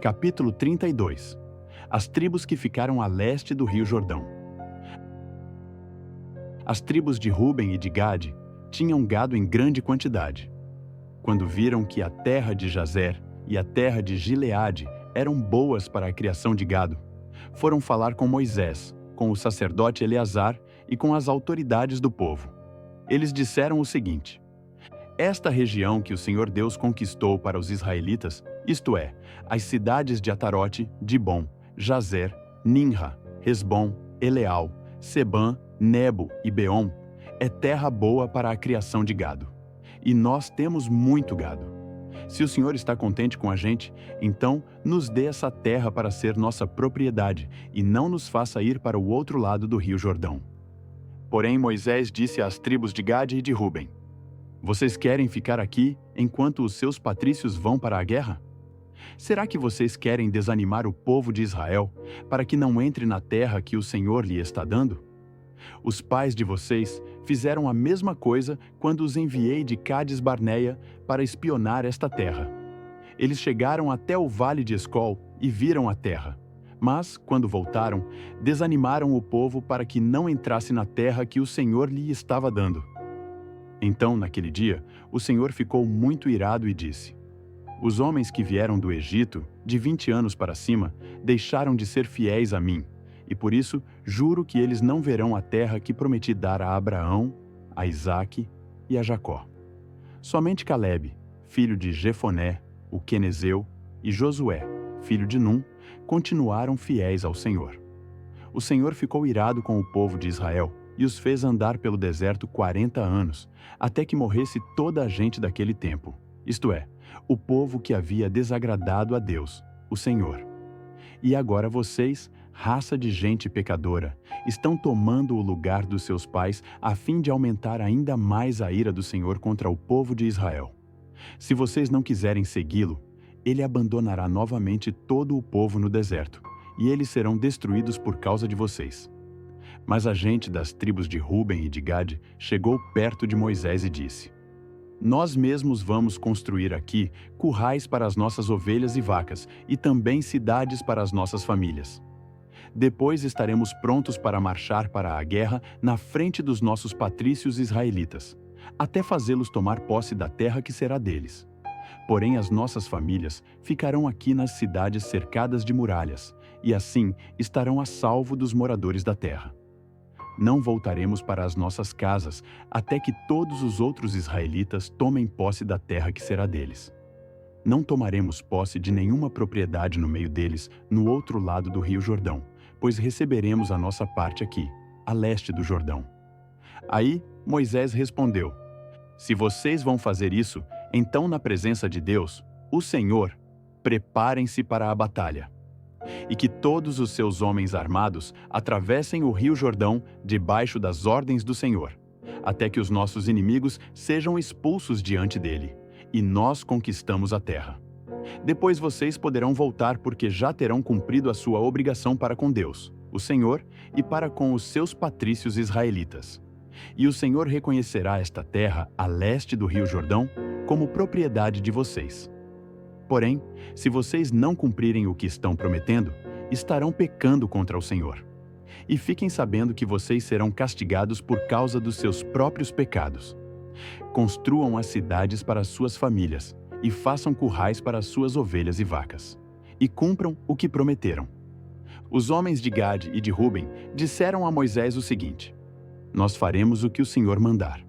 Capítulo 32. As tribos que ficaram a leste do rio Jordão. As tribos de Ruben e de Gade tinham gado em grande quantidade. Quando viram que a terra de Jazer e a terra de Gileade eram boas para a criação de gado, foram falar com Moisés, com o sacerdote Eleazar e com as autoridades do povo. Eles disseram o seguinte: esta região que o Senhor Deus conquistou para os israelitas, isto é, as cidades de Atarote, Dibom, Jazer, Ninra, Hesbom, Eleal, Sebã, Nebo e Beom, é terra boa para a criação de gado. E nós temos muito gado. Se o Senhor está contente com a gente, então nos dê essa terra para ser nossa propriedade e não nos faça ir para o outro lado do rio Jordão. Porém, Moisés disse às tribos de Gade e de Ruben: vocês querem ficar aqui enquanto os seus patrícios vão para a guerra? Será que vocês querem desanimar o povo de Israel para que não entre na terra que o Senhor lhe está dando? Os pais de vocês fizeram a mesma coisa quando os enviei de Cádiz Barneia para espionar esta terra. Eles chegaram até o vale de Escol e viram a terra. Mas, quando voltaram, desanimaram o povo para que não entrasse na terra que o Senhor lhe estava dando. Então, naquele dia, o Senhor ficou muito irado e disse: os homens que vieram do Egito, de 20 anos para cima, deixaram de ser fiéis a mim, e por isso juro que eles não verão a terra que prometi dar a Abraão, a Isaque e a Jacó. Somente Calebe, filho de Jefoné, o quenezeu, e Josué, filho de Num, continuaram fiéis ao Senhor. O Senhor ficou irado com o povo de Israel e os fez andar pelo deserto 40 anos, até que morresse toda a gente daquele tempo, isto é, o povo que havia desagradado a Deus, o Senhor. E agora vocês, raça de gente pecadora, estão tomando o lugar dos seus pais a fim de aumentar ainda mais a ira do Senhor contra o povo de Israel. Se vocês não quiserem segui-lo, ele abandonará novamente todo o povo no deserto, e eles serão destruídos por causa de vocês. Mas a gente das tribos de Ruben e de Gade chegou perto de Moisés e disse: nós mesmos vamos construir aqui currais para as nossas ovelhas e vacas e também cidades para as nossas famílias. Depois estaremos prontos para marchar para a guerra na frente dos nossos patrícios israelitas, até fazê-los tomar posse da terra que será deles. Porém, as nossas famílias ficarão aqui nas cidades cercadas de muralhas, e assim estarão a salvo dos moradores da terra. Não voltaremos para as nossas casas até que todos os outros israelitas tomem posse da terra que será deles. Não tomaremos posse de nenhuma propriedade no meio deles, no outro lado do rio Jordão, pois receberemos a nossa parte aqui, a leste do Jordão. Aí Moisés respondeu: se vocês vão fazer isso, então na presença de Deus, o Senhor, preparem-se para a batalha. E que todos os seus homens armados atravessem o rio Jordão debaixo das ordens do Senhor, até que os nossos inimigos sejam expulsos diante dele, e nós conquistamos a terra. Depois vocês poderão voltar porque já terão cumprido a sua obrigação para com Deus, o Senhor, e para com os seus patrícios israelitas. E o Senhor reconhecerá esta terra a leste do rio Jordão como propriedade de vocês. Porém, se vocês não cumprirem o que estão prometendo, estarão pecando contra o Senhor. E fiquem sabendo que vocês serão castigados por causa dos seus próprios pecados. Construam as cidades para as suas famílias e façam currais para as suas ovelhas e vacas. E cumpram o que prometeram. Os homens de Gade e de Ruben disseram a Moisés o seguinte: nós faremos o que o Senhor mandar.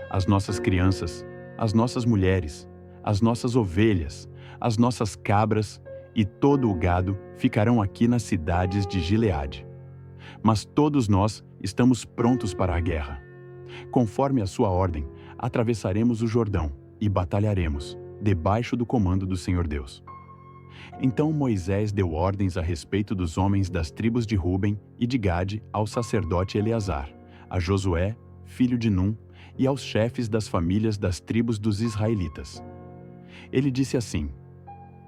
As nossas crianças, as nossas mulheres, as nossas ovelhas, as nossas cabras e todo o gado ficarão aqui nas cidades de Gileade. Mas todos nós estamos prontos para a guerra. Conforme a sua ordem, atravessaremos o Jordão e batalharemos, debaixo do comando do Senhor Deus. Então Moisés deu ordens a respeito dos homens das tribos de Ruben e de Gade ao sacerdote Eleazar, a Josué, filho de Num, e aos chefes das famílias das tribos dos israelitas. Ele disse assim: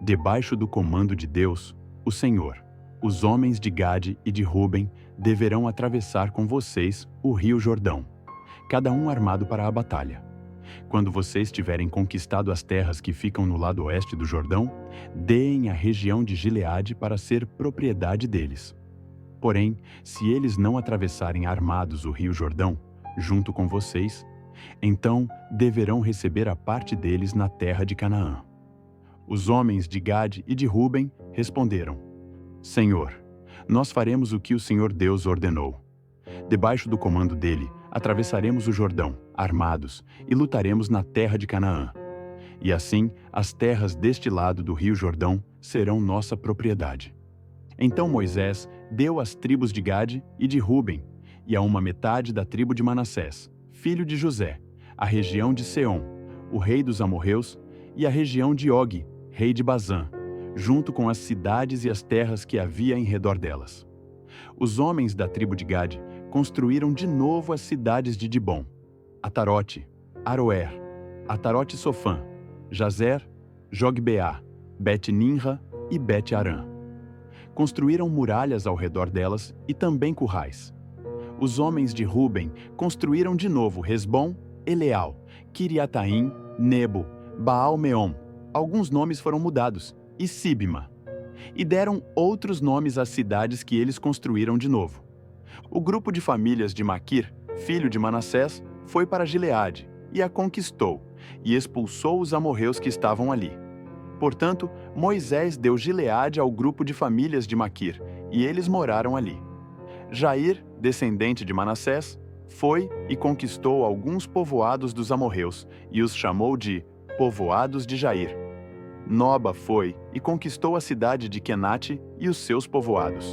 debaixo do comando de Deus, o Senhor, os homens de Gade e de Ruben deverão atravessar com vocês o rio Jordão, cada um armado para a batalha. Quando vocês tiverem conquistado as terras que ficam no lado oeste do Jordão, deem a região de Gileade para ser propriedade deles. Porém, se eles não atravessarem armados o rio Jordão, junto com vocês, então deverão receber a parte deles na terra de Canaã. Os homens de Gade e de Ruben responderam: Senhor, nós faremos o que o Senhor Deus ordenou. Debaixo do comando dele, atravessaremos o Jordão, armados, e lutaremos na terra de Canaã. E assim, as terras deste lado do rio Jordão serão nossa propriedade. Então Moisés deu às tribos de Gade e de Ruben, e a uma metade da tribo de Manassés, filho de José, a região de Seom, o rei dos amorreus, e a região de Og, rei de Bazã, junto com as cidades e as terras que havia em redor delas. Os homens da tribo de Gade construíram de novo as cidades de Dibom, Atarote, Aroer, Atarote-Sofã, Jazer, Jogbeá, Bet-Nimra e Bet-Arã. Construíram muralhas ao redor delas e também currais. Os homens de Ruben construíram de novo Hesbom, Eleal, Kiriataim, Nebo, Baal-Meom, alguns nomes foram mudados, e Sibma. E deram outros nomes às cidades que eles construíram de novo. O grupo de famílias de Maquir, filho de Manassés, foi para Gileade e a conquistou, e expulsou os amorreus que estavam ali. Portanto, Moisés deu Gileade ao grupo de famílias de Maquir, e eles moraram ali. Jair, descendente de Manassés, foi e conquistou alguns povoados dos amorreus, e os chamou de povoados de Jair. Noba foi e conquistou a cidade de Quenate e os seus povoados.